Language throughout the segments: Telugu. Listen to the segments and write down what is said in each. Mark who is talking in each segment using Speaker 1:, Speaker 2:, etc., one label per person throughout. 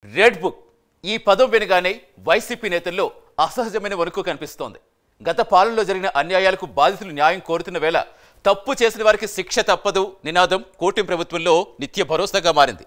Speaker 1: రెడ్ బుక్ ఈ పదం వినగానే వైసీపీ నేతల్లో అసహజమైన వణుకు కనిపిస్తోంది. గత పాలనలో జరిగిన అన్యాయాలకు బాధితులు న్యాయం కోరుతున్న వేళ తప్పు చేసిన వారికి శిక్ష తప్పదు నినాదం కూటమి ప్రభుత్వంలో నిత్య భరోసాగా మారింది.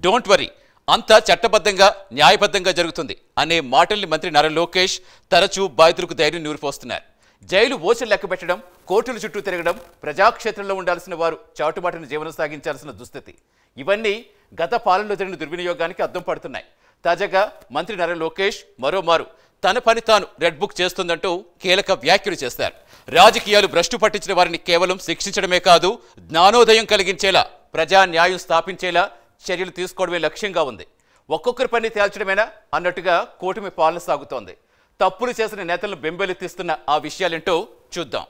Speaker 1: డోంట్ వరీ, అంతా చట్టబద్ధంగా న్యాయబద్ధంగా జరుగుతుంది అనే మాటల్ని మంత్రి నారా లోకేష్ తరచూ బాధితులకు ధైర్యం నూరిపోస్తున్నారు. జైలు ఓచలు లెక్కబెట్టడం, కోర్టుల చుట్టూ తిరగడం, ప్రజాక్షేత్రంలో ఉండాల్సిన వారు చాటుబాటును జీవనం సాగించాల్సిన దుస్థితి, ఇవన్నీ గత పాలనలో జరిగిన దుర్వినియోగానికి అద్దం పడుతున్నాయి. తాజాగా మంత్రి నారా లోకేష్ మరోమారు తన పని తాను రెడ్ బుక్ చేస్తుందంటూ కీలక వ్యాఖ్యలు చేశారు. రాజకీయాలు భ్రష్టు పట్టించిన వారిని కేవలం శిక్షించడమే కాదు, జ్ఞానోదయం కలిగించేలా, ప్రజా న్యాయం స్థాపించేలా చర్యలు తీసుకోవడమే లక్ష్యంగా ఉంది. ఒక్కొక్కరి పని తేల్చడమేనా అన్నట్టుగా కూటమి పాలన సాగుతోంది. తప్పులు చేసిన నేతలను బెంబెలెత్తిస్తున్న ఆ విషయాలేంటో చూద్దాం.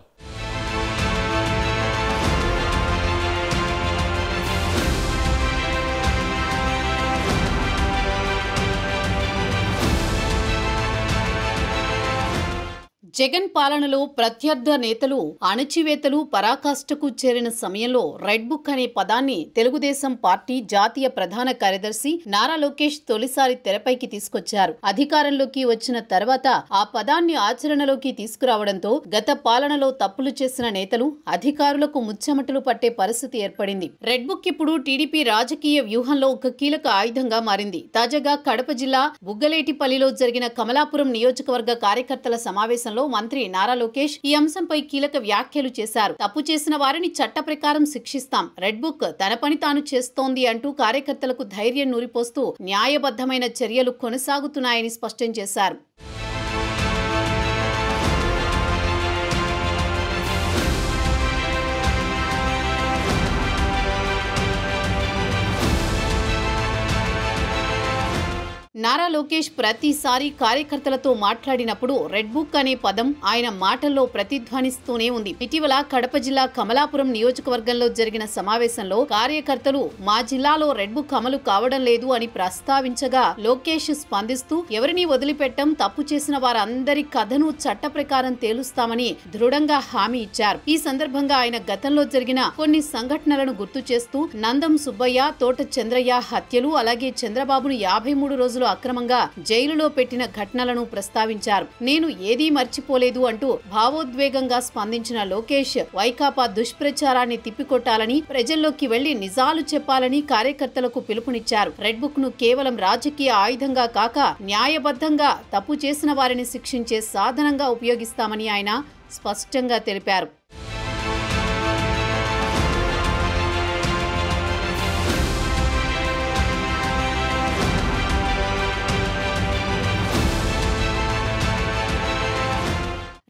Speaker 2: జగన్ పాలనలో ప్రత్యర్థ నేతలు అణచివేతలు పరాకాష్ఠకు చేరిన సమయంలో రెడ్ బుక్ అనే పదాన్ని తెలుగుదేశం పార్టీ జాతీయ ప్రధాన కార్యదర్శి నారా లోకేష్ తొలిసారి తెరపైకి తీసుకొచ్చారు. అధికారంలోకి వచ్చిన తర్వాత ఆ పదాన్ని ఆచరణలోకి తీసుకురావడంతో గత పాలనలో తప్పులు చేసిన నేతలు అధికారులకు ముచ్చెమటలు పట్టే పరిస్థితి ఏర్పడింది. రెడ్ బుక్ ఇప్పుడు టీడీపీ రాజకీయ వ్యూహంలో ఒక కీలక ఆయుధంగా మారింది. తాజాగా కడప జిల్లా బుగ్గలేటిపల్లిలో జరిగిన కమలాపురం నియోజకవర్గ కార్యకర్తల సమావేశంలో మంత్రి నారా లోకేష్ ఈ అంశంపై కీలక వ్యాఖ్యలు చేశారు. తప్పు చేసిన వారిని చట్ట ప్రకారం శిక్షిస్తాం, రెడ్ బుక్ తన పని తాను చేస్తోంది అంటూ కార్యకర్తలకు ధైర్యం నూరిపోస్తూ న్యాయబద్ధమైన చర్యలు కొనసాగుతున్నాయని స్పష్టం చేశారు. నారా లోకేష్ ప్రతిసారి కార్యకర్తలతో మాట్లాడినప్పుడు రెడ్ బుక్ అనే పదం ఆయన మాటల్లో ప్రతిధ్వనిస్తూనే ఉంది. ఇటీవల కడప జిల్లా కమలాపురం నియోజకవర్గంలో జరిగిన సమావేశంలో కార్యకర్తలు మా జిల్లాలో రెడ్ బుక్ అమలు కావడం లేదు అని ప్రస్తావించగా లోకేష్ స్పందిస్తూ ఎవరిని వదిలిపెట్టం, తప్పు చేసిన వారందరి కథను చట్ట ప్రకారం తేలుస్తామని దృఢంగా హామీ ఇచ్చారు. ఈ సందర్భంగా ఆయన గతంలో జరిగిన కొన్ని సంఘటనలను గుర్తు చేస్తూ నందం సుబ్బయ్య, తోట చంద్రయ్య హత్యలు, అలాగే చంద్రబాబును 53 రోజులు అక్రమంగా జైలులో పెట్టిన ఘటనలను ప్రస్తావించారు. నేను ఏదీ మర్చిపోలేదు అంటూ భావోద్వేగంగా స్పందించిన లోకేష్ వైకాపా దుష్ప్రచారాన్ని తిప్పికొట్టాలని, ప్రజల్లోకి వెళ్లి నిజాలు చెప్పాలని కార్యకర్తలకు పిలుపునిచ్చారు. రెడ్ బుక్ ను కేవలం రాజకీయ ఆయుధంగా కాక న్యాయబద్ధంగా తప్పు చేసిన వారిని శిక్షించే సాధనంగా ఉపయోగిస్తామని ఆయన స్పష్టంగా తెలిపారు.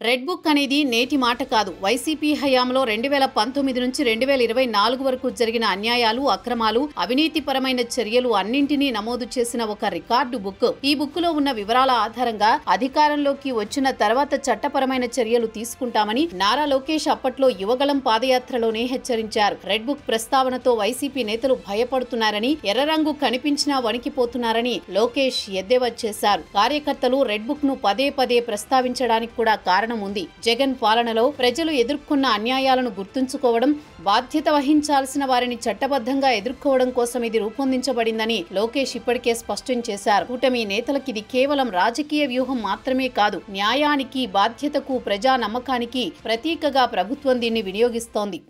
Speaker 2: రెడ్ బుక్ అనేది నేటి మాట కాదు. వైసీపీ హయాంలో 2019 నుంచి 2024 వరకు జరిగిన అన్యాయాలు, అక్రమాలు, అవినీతిపరమైన చర్యలు అన్నింటినీ నమోదు చేసిన ఒక రికార్డు బుక్. ఈ బుక్ లో ఉన్న వివరాల ఆధారంగా అధికారంలోకి వచ్చిన తర్వాత చట్టపరమైన చర్యలు తీసుకుంటామని నారా లోకేష్ అప్పట్లో యువగళం పాదయాత్రలోనే హెచ్చరించారు. రెడ్ బుక్ ప్రస్తావనతో వైసీపీ నేతలు భయపడుతున్నారని, ఎర్ర రంగు కనిపించినా వణికిపోతున్నారని లోకేష్ ఎద్దేవా చేశారు. కార్యకర్తలు రెడ్ బుక్ ను పదే పదే ప్రస్తావించడానికి కూడా కారణం ఉంది. జగన్ పాలనలో ప్రజలు ఎదుర్కొన్న అన్యాయాలను గుర్తుంచుకోవడం, బాధ్యత వహించాల్సిన వారిని చట్టబద్ధంగా ఎదుర్కోవడం కోసం ఇది రూపొందించబడిందని లోకేష్ ఇప్పటికే స్పష్టం చేశారు. కూటమి నేతలకు ఇది కేవలం రాజకీయ వ్యూహం మాత్రమే కాదు, న్యాయానికి, బాధ్యతకు, ప్రజా నమ్మకానికి ప్రతీకగా ప్రభుత్వం దీన్ని వినియోగిస్తోంది.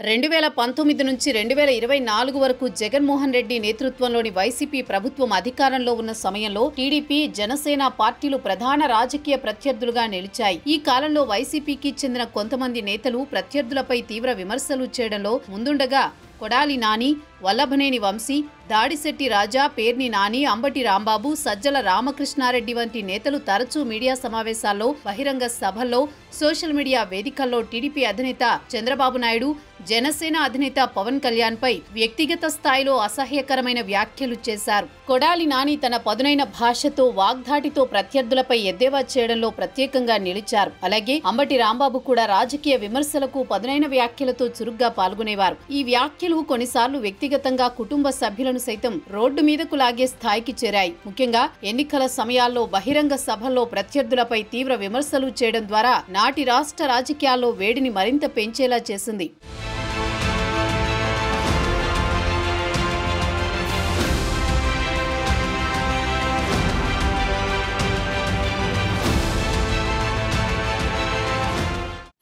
Speaker 2: రెండు 2019 నుంచి 2024 వరకు జగన్మోహన్ రెడ్డి నేతృత్వంలోని వైసీపీ ప్రభుత్వం అధికారంలో ఉన్న సమయంలో టీడీపీ, జనసేన పార్టీలు ప్రధాన రాజకీయ ప్రత్యర్థులుగా నిలిచాయి. ఈ కాలంలో వైసీపీకి చెందిన కొంతమంది నేతలు ప్రత్యర్థులపై తీవ్ర విమర్శలు చేయడంలో ముందుండగా కొడాలి నాని, వల్లభనేని వంశీ, దాడిశెట్టి రాజా, పేర్ని నాని, అంబటి రాంబాబు, సజ్జల రామకృష్ణారెడ్డి వంటి నేతలు తరచూ మీడియా సమావేశాల్లో, బహిరంగ సభల్లో, సోషల్ మీడియా వేదికల్లో టీడీపీ అధినేత చంద్రబాబు నాయుడు, జనసేన అధినేత పవన్ కళ్యాణ్ పై వ్యక్తిగత స్థాయిలో అసహ్యకరమైన వ్యాఖ్యలు చేశారు. కొడాలి నాని తన పదునైన భాషతో వాగ్ధాటితో ప్రత్యర్థులపై ఎద్దేవా చేయడంలో ప్రత్యేకంగా నిలిచారు. అలాగే అంబటి రాంబాబు కూడా రాజకీయ విమర్శలకు పదునైన వ్యాఖ్యలతో చురుగ్గా పాల్గొనేవారు. ఈ వ్యాఖ్యలు కొన్నిసార్లు వ్యక్తిగతంగా కుటుంబ సభ్యులను సైతం రోడ్డు మీదకు లాగే స్థాయికి చేరాయి. ముఖ్యంగా ఎన్నికల సమయాల్లో బహిరంగ సభల్లో ప్రత్యర్థులపై తీవ్ర విమర్శలు చేయడం ద్వారా నాటి రాష్ట్ర రాజకీయాల్లో వేడిని మరింత పెంచేలా చేసింది.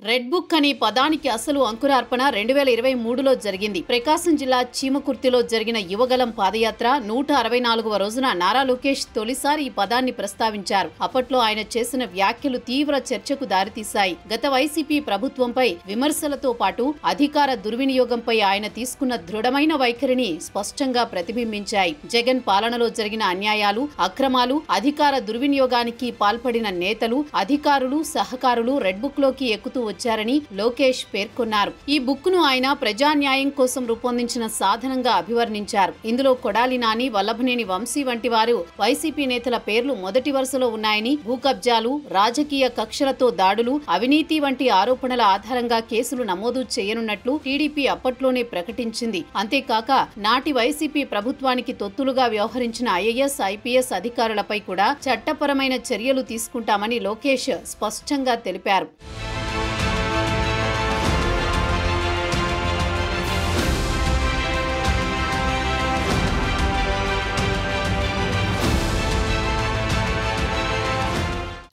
Speaker 2: రెడ్ బుక్ అనే పదానికి అసలు అంకురార్పణ 2023లో జరిగింది. ప్రకాశం జిల్లా చీమకుర్తిలో జరిగిన యువగలం పాదయాత్ర 164వ రోజున నారా లోకేష్ తొలిసారి ఈ పదాన్ని ప్రస్తావించారు. అప్పట్లో ఆయన చేసిన వ్యాఖ్యలు తీవ్ర చర్చకు దారితీశాయి. గత వైసీపీ ప్రభుత్వంపై విమర్శలతో పాటు అధికార దుర్వినియోగంపై ఆయన తీసుకున్న దృఢమైన వైఖరిని స్పష్టంగా ప్రతిబింబించాయి. జగన్ పాలనలో జరిగిన అన్యాయాలు, అక్రమాలు, అధికార దుర్వినియోగానికి పాల్పడిన నేతలు, అధికారులు, సహకారులు రెడ్ బుక్ లోకి ఎక్కుతూ వచ్చారని లోకేష్ పేర్కొన్నారు. ఈ బుక్ ను ఆయన ప్రజాన్యాయం కోసం రూపొందించిన సాధనంగా అభివర్ణించారు. ఇందులో కొడాలి నాని, వల్లభనేని వంశీ వంటి వారు వైసీపీ నేతల పేర్లు మొదటి వరుసలో ఉన్నాయని, భూ కబ్జాలు, రాజకీయ కక్షలతో దాడులు, అవినీతి వంటి ఆరోపణల ఆధారంగా కేసులు నమోదు చేయనున్నట్లు టీడీపీ అప్పట్లోనే ప్రకటించింది. అంతేకాక నాటి వైసీపీ ప్రభుత్వానికి తొత్తులుగా వ్యవహరించిన ఐఏఎస్, ఐపీఎస్ అధికారులపై కూడా చట్టపరమైన చర్యలు తీసుకుంటామని లోకేష్ స్పష్టంగా తెలిపారు.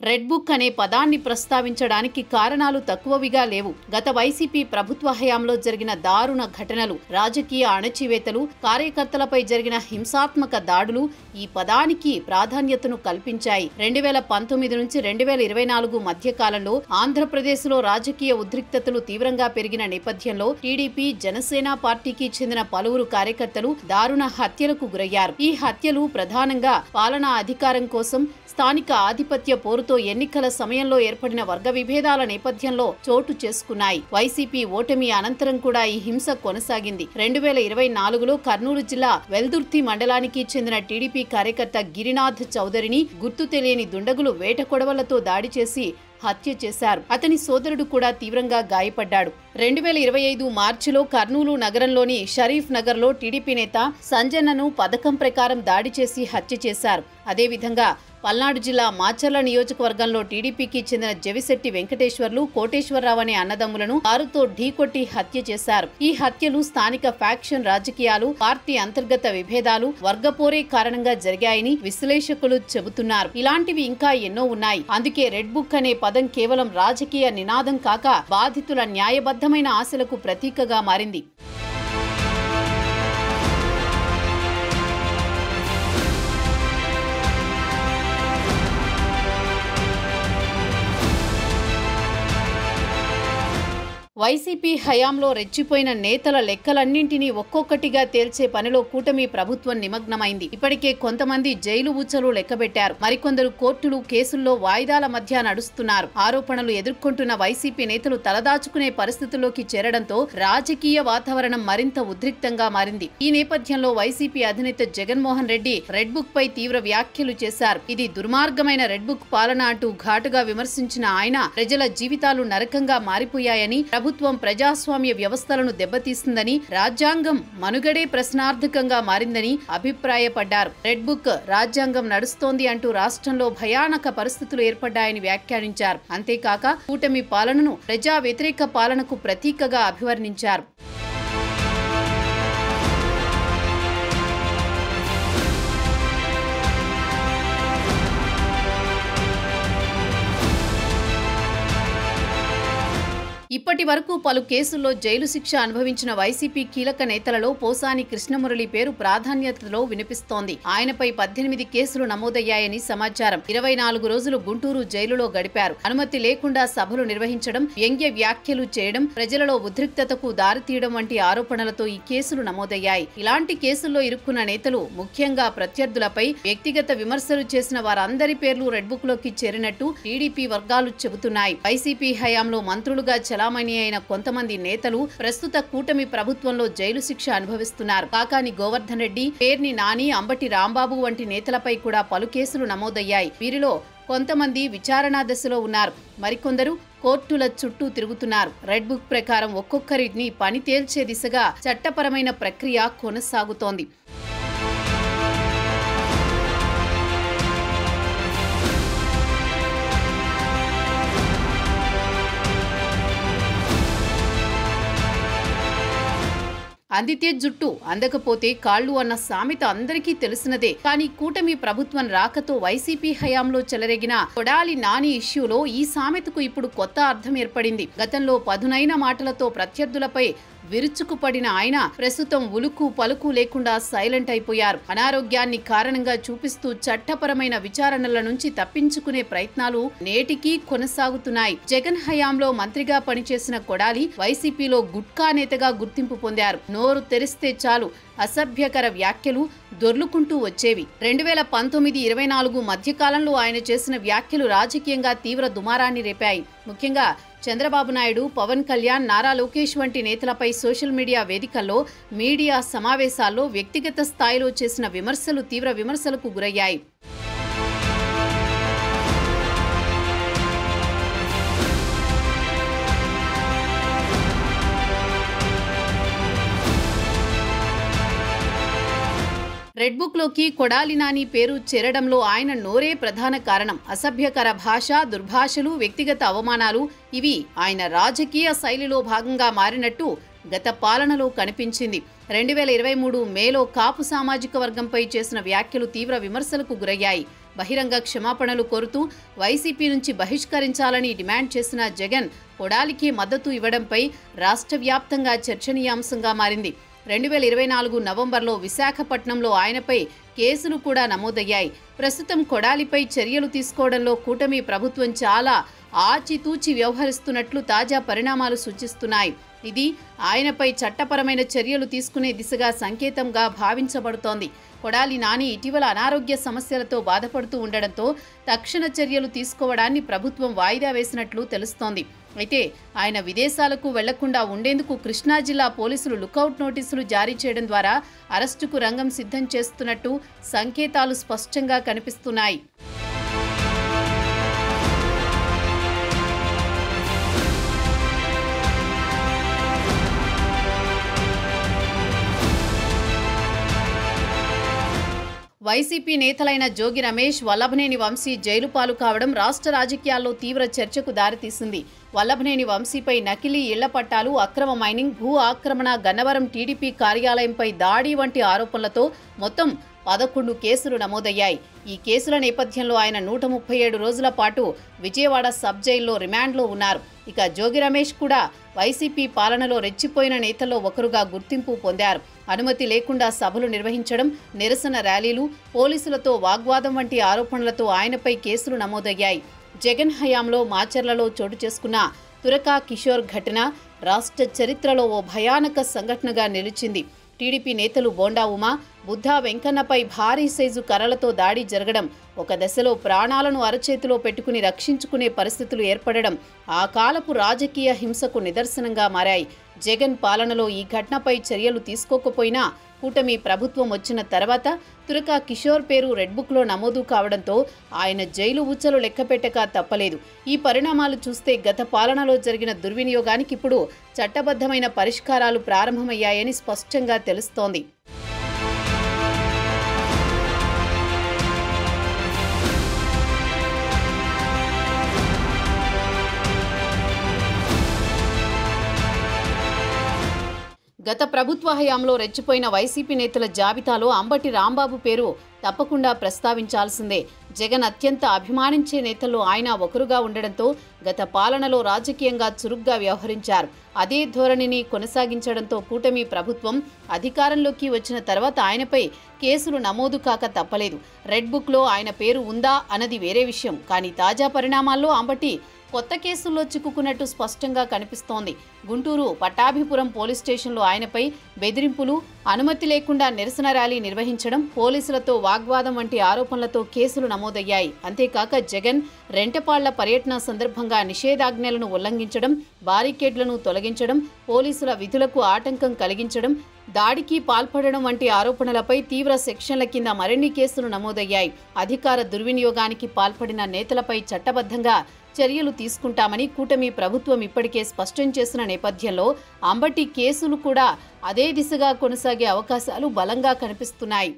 Speaker 2: రెడ్ బుక్ అనే పదాన్ని ప్రస్తావించడానికి కారణాలు తక్కువవిగా లేవు. గత వైసీపీ ప్రభుత్వ హయాంలో జరిగిన దారుణ ఘటనలు, రాజకీయ అణచివేతలు, కార్యకర్తలపై జరిగిన హింసాత్మక దాడులు ఈ పదానికి ప్రాధాన్యతను కల్పించాయి. 2019 నుంచి 2024 మధ్య కాలంలో ఆంధ్రప్రదేశ్లో రాజకీయ ఉద్రిక్తతలు తీవ్రంగా పెరిగిన నేపథ్యంలో టీడీపీ, జనసేన పార్టీకి చెందిన పలువురు కార్యకర్తలు దారుణ హత్యలకు గురయ్యారు. ఈ హత్యలు ప్రధానంగా పాలనా అధికారం కోసం, స్థానిక ఆధిపత్య పోరుతో ఎన్నికల సమయంలో ఏర్పడిన వర్గ విభేదాల నేపథ్యంలో చోటు చేసుకున్నాయి. వైసీపీ ఓటమి అనంతరం కూడా ఈ హింస కొనసాగింది. 2024లో కర్నూలు జిల్లా వెల్దుర్తి మండలానికి చెందిన టీడీపీ కార్యకర్త గిరినాథ్ చౌదరిని గుర్తు తెలియని దుండగులు వేట కొడవలతో దాడి చేసి హత్య చేశారు. అతని సోదరుడు కూడా తీవ్రంగా గాయపడ్డాడు. 2025 మార్చిలో కర్నూలు నగరంలోని షరీఫ్ నగర్లో టీడీపీ నేత సంజన్నను పథకం ప్రకారం దాడి చేసి హత్య చేశారు. అదేవిధంగా పల్నాడు జిల్లా మాచర్ల నియోజకవర్గంలో టీడీపీకి చెందిన జవిశెట్టి వెంకటేశ్వర్లు, కోటేశ్వరరావు అనే అన్నదమ్ములను కారుతో ఢీకొట్టి హత్య చేశారు. ఈ హత్యలు స్థానిక ఫ్యాక్షన్ రాజకీయాలు, పార్టీ అంతర్గత విభేదాలు, వర్గపోరే కారణంగా జరిగాయని విశ్లేషకులు చెబుతున్నారు. ఇలాంటివి ఇంకా ఎన్నో ఉన్నాయి. అందుకే రెడ్ బుక్ అనే పదం కేవలం రాజకీయ నినాదం కాక బాధితుల న్యాయబద్ధమైన ఆశలకు ప్రతీకగా మారింది. వైసీపీ హయాంలో రెచ్చిపోయిన నేతల లెక్కలన్నింటినీ ఒక్కొక్కటిగా తేల్చే పనిలో కూటమి ప్రభుత్వం నిమగ్నమైంది. ఇప్పటికే కొంతమంది జైలు ఊచలు లెక్కబెట్టారు. మరికొందరు కోర్టులు, కేసుల్లో వాయిదాల మధ్య నడుస్తున్నారు. ఆరోపణలు ఎదుర్కొంటున్న వైసీపీ నేతలు తలదాచుకునే పరిస్థితుల్లోకి చేరడంతో రాజకీయ వాతావరణం మరింత ఉద్రిక్తంగా మారింది. ఈ నేపథ్యంలో వైసీపీ అధినేత జగన్మోహన్ రెడ్డి రెడ్ బుక్ పై తీవ్ర వ్యాఖ్యలు చేశారు. ఇది దుర్మార్గమైన రెడ్ బుక్ పాలన అంటూ ఘాటుగా విమర్శించిన ఆయన ప్రజల జీవితాలు నరకంగా మారిపోయాయని, ప్రభుత్వం ప్రజాస్వామ్య వ్యవస్థలను దెబ్బతీస్తుందని, రాజ్యాంగం మనుగడే ప్రశ్నార్థకంగా మారిందని అభిప్రాయపడ్డారు. రెడ్ బుక్ రాజ్యాంగం నడుస్తోంది అంటూ రాష్ట్రంలో భయానక పరిస్థితులు ఏర్పడ్డాయని వ్యాఖ్యానించారు. అంతేకాక కూటమి పాలనను ప్రజా వ్యతిరేక పాలనకు ప్రతీకగా అభివర్ణించారు. ఇప్పటి వరకు పలు కేసుల్లో జైలు శిక్ష అనుభవించిన వైసీపీ కీలక నేతలలో పోసాని కృష్ణమురళి పేరు ప్రాధాన్యతలో వినిపిస్తోంది. ఆయనపై 18 కేసులు నమోదయ్యాయని సమాచారం. 24 రోజులు గుంటూరు జైలులో గడిపారు. అనుమతి లేకుండా సభలు నిర్వహించడం, వ్యంగ్య వ్యాఖ్యలు చేయడం, ప్రజలలో ఉద్రిక్తతకు దారితీయడం వంటి ఆరోపణలతో ఈ కేసులు నమోదయ్యాయి. ఇలాంటి కేసుల్లో ఇరుక్కున్న నేతలు, ముఖ్యంగా ప్రత్యర్థులపై వ్యక్తిగత విమర్శలు చేసిన వారందరి పేర్లు రెడ్ బుక్ లోకి చేరినట్టు టీడీపీ వర్గాలు చెబుతున్నాయి. వైసీపీ హయాంలో మంత్రులుగా చలామణి అభిమాని అయిన కొంతమంది నేతలు ప్రస్తుత కూటమి ప్రభుత్వంలో జైలు శిక్ష అనుభవిస్తున్నారు. కాకాని గోవర్ధన్ రెడ్డి, పేర్ని నాని, అంబటి రాంబాబు వంటి నేతలపై కూడా పలు కేసులు నమోదయ్యాయి. వీరిలో కొంతమంది విచారణా దశలో ఉన్నారు. మరికొందరు కోర్టుల చుట్టూ తిరుగుతున్నారు. రెడ్ బుక్ ప్రకారం ఒక్కొక్కరిని పని తేల్చే దిశగా చట్టపరమైన ప్రక్రియ కొనసాగుతోంది. అందితే జుట్టు అందకపోతే కాళ్ళు అన్న సామెత అందరికీ తెలిసినదే. కానీ కూటమి ప్రభుత్వం రాకతో వైసీపీ హయాంలో చెలరేగిన కొడాలి నాని ఇష్యూలో ఈ సామెతకు ఇప్పుడు కొత్త అర్థం ఏర్పడింది. గతంలో పదునైన మాటలతో ప్రత్యర్థులపై విరుచుకుపడిన ఆయన ప్రస్తుతం ఉలుకు పలుకు లేకుండా సైలెంట్ అయిపోయారు. అనారోగ్యాన్ని కారణంగా చూపిస్తూ చట్టపరమైన విచారణల నుంచి తప్పించుకునే ప్రయత్నాలు నేటికీ కొనసాగుతున్నాయి. జగన్ హయాంలో మంత్రిగా పనిచేసిన కొడాలి వైసీపీలో గుట్కా నేతగా గుర్తింపు పొందారు. నోరు తెరిస్తే చాలు అసభ్యకర వ్యాఖ్యలు దొర్లుకుంటూ వచ్చేవి. 2019-24 మధ్యకాలంలో ఆయన చేసిన వ్యాఖ్యలు రాజకీయంగా తీవ్ర దుమారాన్ని రేపాయి. ముఖ్యంగా చంద్రబాబు నాయుడు, పవన్ కళ్యాణ్, నారా లోకేష్ వంటి నేతలపై సోషల్ మీడియా వేదికల్లో, మీడియా సమావేశాల్లో వ్యక్తిగత స్థాయిలో చేసిన విమర్శలు తీవ్ర విమర్శలకు గురయ్యాయి. రెడ్ బుక్ లోకి కొడాలి నాని పేరు చేరడంలో ఆయన నోరే ప్రధాన కారణం. అసభ్యకర భాష, దుర్భాషలు, వ్యక్తిగత అవమానాలు ఇవి ఆయన రాజకీయ శైలిలో భాగంగా మారినట్టు గత పాలనలో కనిపించింది. 2023 మేలో కాపు సామాజిక వర్గంపై చేసిన వ్యాఖ్యలు తీవ్ర విమర్శలకు గురయ్యాయి. బహిరంగ క్షమాపణలు కోరుతూ వైసీపీ నుంచి బహిష్కరించాలని డిమాండ్ చేసిన జగన్ కొడాలికి మద్దతు ఇవ్వడంపై రాష్ట్ర వ్యాప్తంగా చర్చనీయాంశంగా మారింది. 2024 నవంబర్లో విశాఖపట్నంలో ఆయనపై కేసులు కూడా నమోదయ్యాయి. ప్రస్తుతం కొడాలిపై చర్యలు తీసుకోవడంలో కూటమి ప్రభుత్వం చాలా ఆచితూచి వ్యవహరిస్తున్నట్లు తాజా పరిణామాలు సూచిస్తున్నాయి. ఇది ఆయనపై చట్టపరమైన చర్యలు తీసుకునే దిశగా సంకేతంగా భావించబడుతోంది. కొడాలి నాని ఇటీవల అనారోగ్య సమస్యలతో బాధపడుతూ ఉండడంతో తక్షణ చర్యలు తీసుకోవడాన్ని ప్రభుత్వం వాయిదా వేసినట్లు తెలుస్తోంది. అయితే ఆయన విదేశాలకు వెళ్లకుండా ఉండేందుకు కృష్ణా జిల్లా పోలీసులు లుకౌట్ నోటీసులు జారీ చేయడం ద్వారా అరెస్టుకు రంగం సిద్ధం చేస్తున్నట్టు సంకేతాలు స్పష్టంగా కనిపిస్తున్నాయి. వైసీపీ నేతలైన జోగి రమేష్, వల్లభనేని వంశీ జైలు పాలు కావడం రాష్ట్ర రాజకీయాల్లో తీవ్ర చర్చకు దారితీసింది. వల్లభనేని వంశీపై నకిలీ ఇళ్ల పట్టాలు, అక్రమ మైనింగ్, భూ ఆక్రమణ, గన్నవరం టీడీపీ కార్యాలయంపై దాడి వంటి ఆరోపణలతో మొత్తం 11 కేసులు నమోదయ్యాయి. ఈ కేసుల నేపథ్యంలో ఆయన 137 రోజుల పాటు విజయవాడ సబ్ జైల్లో రిమాండ్లో ఉన్నారు. ఇక జోగి రమేష్ కూడా వైసీపీ పాలనలో రెచ్చిపోయిన నేతల్లో ఒకరుగా గుర్తింపు పొందారు. అనుమతి లేకుండా సభలు నిర్వహించడం, నిరసన ర్యాలీలు, పోలీసులతో వాగ్వాదం వంటి ఆరోపణలతో ఆయనపై కేసులు నమోదయ్యాయి. జగన్ హయాంలో మాచర్లలో చోటు చేసుకున్న తురకా కిషోర్ ఘటన రాష్ట్ర చరిత్రలో ఓ భయానక సంఘటనగా నిలిచింది. టీడీపీ నేతలు బోండా ఉమా, బుద్ధా వెంకన్నపై భారీ సైజు కర్రలతో దాడి జరగడం, ఒక దశలో ప్రాణాలను అరచేతిలో పెట్టుకుని రక్షించుకునే పరిస్థితులు ఏర్పడడం ఆ కాలపు రాజకీయ హింసకు నిదర్శనంగా మారాయి. జగన్ పాలనలో ఈ ఘటనపై చర్యలు తీసుకోకపోయినా కూటమి ప్రభుత్వం వచ్చిన తర్వాత తురకా కిషోర్ పేరు రెడ్ బుక్లో నమోదు కావడంతో ఆయన జైలు ఊచలు లెక్కపెట్టక తప్పలేదు. ఈ పరిణామాలు చూస్తే గత పాలనలో జరిగిన దుర్వినియోగానికి ఇప్పుడు చట్టబద్ధమైన పరిష్కారాలు ప్రారంభమయ్యాయని స్పష్టంగా తెలుస్తోంది. గత ప్రభుత్వ హయాంలో రెచ్చిపోయిన వైసీపీ నేతల జాబితాలో అంబటి రాంబాబు పేరు తప్పకుండా ప్రస్తావించాల్సిందే. జగన్ అత్యంత అభిమానించే నేతల్లో ఆయన ఒకరుగా ఉండడంతో గత పాలనలో రాజకీయంగా చురుగ్గా వ్యవహరించారు. అదే ధోరణిని కొనసాగించడంతో కూటమి ప్రభుత్వం అధికారంలోకి వచ్చిన తర్వాత ఆయనపై కేసులు నమోదు కాక తప్పలేదు. రెడ్ బుక్లో ఆయన పేరు ఉందా అన్నది వేరే విషయం. కానీ తాజా పరిణామాల్లో అంబటి కొత్త కేసుల్లో చిక్కుకున్నట్టు స్పష్టంగా కనిపిస్తోంది. గుంటూరు పట్టాభిపురం పోలీస్ స్టేషన్లో ఆయనపై బెదిరింపులు, అనుమతి లేకుండా నిరసన ర్యాలీ నిర్వహించడం, పోలీసులతో వాగ్వాదం వంటి ఆరోపణలతో కేసులు నమోదయ్యాయి. అంతేకాక జగన్ రెంటపాళ్ల పర్యటన సందర్భంగా నిషేధాజ్ఞలను ఉల్లంఘించడం, బారికేడ్లను తొలగించడం, పోలీసుల విధులకు ఆటంకం కలిగించడం, దాడికి పాల్పడడం వంటి ఆరోపణలపై తీవ్ర సెక్షన్ల కింద మరిన్ని కేసులు నమోదయ్యాయి. అధికార దుర్వినియోగానికి పాల్పడిన నేతలపై చట్టబద్ధంగా చర్యలు తీసుకుంటామని కూటమి ప్రభుత్వం ఇప్పటికే స్పష్టం చేసిన నేపథ్యంలో అంబటి కేసులు కూడా అదే దిశగా కొనసాగే అవకాశాలు బలంగా కనిపిస్తున్నాయి.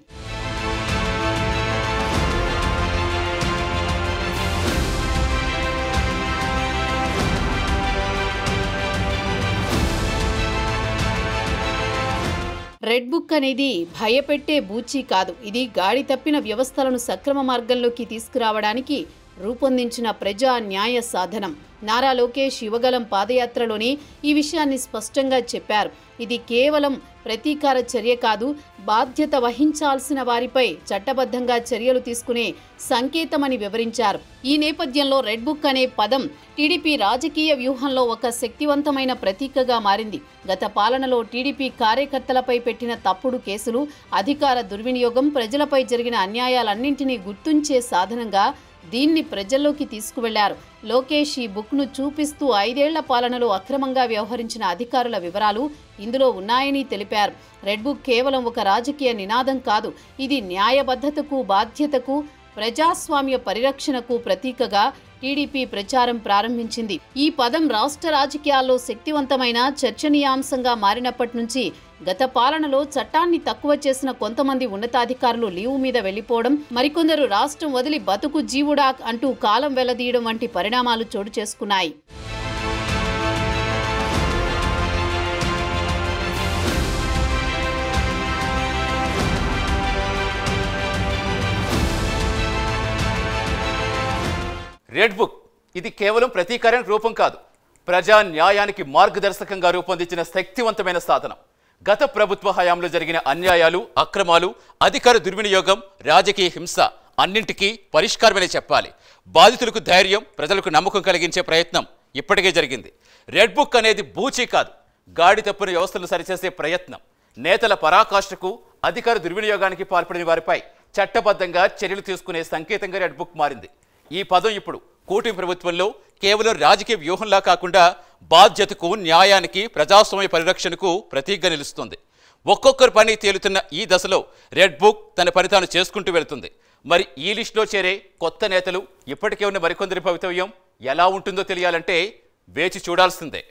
Speaker 2: రెడ్ బుక్ అనేది భయపెట్టే బూచీ కాదు. ఇది గాడి తప్పిన వ్యవస్థలను సక్రమ మార్గంలోకి తీసుకురావడానికి రూపొందించిన ప్రజా న్యాయ సాధనం. నారా లోకేష్ యువగలం పాదయాత్రలోనే ఈ విషయాన్ని స్పష్టంగా చెప్పారు. ఇది కేవలం ప్రతీకార చర్య కాదు, బాధ్యత వహించాల్సిన వారిపై చట్టబద్ధంగా చర్యలు తీసుకునే సంకేతమని వివరించారు. ఈ నేపథ్యంలో రెడ్ బుక్ అనే పదం టీడీపీ రాజకీయ వ్యూహంలో ఒక శక్తివంతమైన ప్రతీకగా మారింది. గత పాలనలో టీడీపీ కార్యకర్తలపై పెట్టిన తప్పుడు కేసులు, అధికార దుర్వినియోగం, ప్రజలపై జరిగిన అన్యాయాలన్నింటినీ గుర్తుంచే సాధనంగా దీన్ని ప్రజల్లోకి తీసుకువెళ్లారు. లోకేష్ ఈ బుక్ను చూపిస్తూ 5 ఏళ్ల పాలనలో అక్రమంగా వ్యవహరించిన అధికారుల వివరాలు ఇందులో ఉన్నాయని తెలిపారు. రెడ్ బుక్ కేవలం ఒక రాజకీయ నినాదం కాదు, ఇది న్యాయబద్ధతకు, బాధ్యతకు, ప్రజాస్వామ్య పరిరక్షణకు ప్రతీకగా టీడీపీ ప్రచారం ప్రారంభించింది. ఈ పదం రాష్ట్ర రాజకీయాల్లో శక్తివంతమైన చర్చనీయాంశంగా మారినప్పటి నుంచి గత పాలనలో చట్టాన్ని తక్కువ చేసిన కొంతమంది ఉన్నతాధికారులు లీవ్ మీద వెళ్లిపోవడం, మరికొందరు రాష్ట్రం వదిలి బతుకు జీవుడా అంటూ కాలం వెళ్లదీయడం వంటి పరిణామాలు చోటు చేసుకున్నాయి.
Speaker 1: రెడ్ బుక్ ఇది కేవలం ప్రతీకారానికి రూపం కాదు, ప్రజా న్యాయానికి మార్గదర్శకంగా రూపొందించిన శక్తివంతమైన సాధనం. గత ప్రభుత్వ హయాంలో జరిగిన అన్యాయాలు, అక్రమాలు, అధికార దుర్వినియోగం, రాజకీయ హింస అన్నింటికీ పరిష్కారమనే చెప్పాలి. బాధితులకు ధైర్యం, ప్రజలకు నమ్మకం కలిగించే ప్రయత్నం ఇప్పటికే జరిగింది. రెడ్ బుక్ అనేది బూచీ కాదు, గాడి తప్పిన వ్యవస్థలు సరిచేసే ప్రయత్నం. నేతల పరాకాష్ఠకు, అధికార దుర్వినియోగానికి పాల్పడిన వారిపై చట్టబద్ధంగా చర్యలు తీసుకునే సంకేతంగా రెడ్ బుక్ మారింది. ఈ పదం ఇప్పుడు కూటమి ప్రభుత్వంలో కేవలం రాజకీయ వ్యూహంలా కాకుండా బాధ్యతకు, న్యాయానికి, ప్రజాస్వామ్య పరిరక్షణకు ప్రతీకగా నిలుస్తుంది. ఒక్కొక్కరు పని తేలుతున్న ఈ దశలో రెడ్ బుక్ తన పని తాను చేసుకుంటూ వెళుతుంది. మరి ఈ లిస్టులో చేరే కొత్త నేతలు, ఇప్పటికే ఉన్న మరికొందరి భవితవ్యం ఎలా ఉంటుందో తెలియాలంటే వేచి చూడాల్సిందే.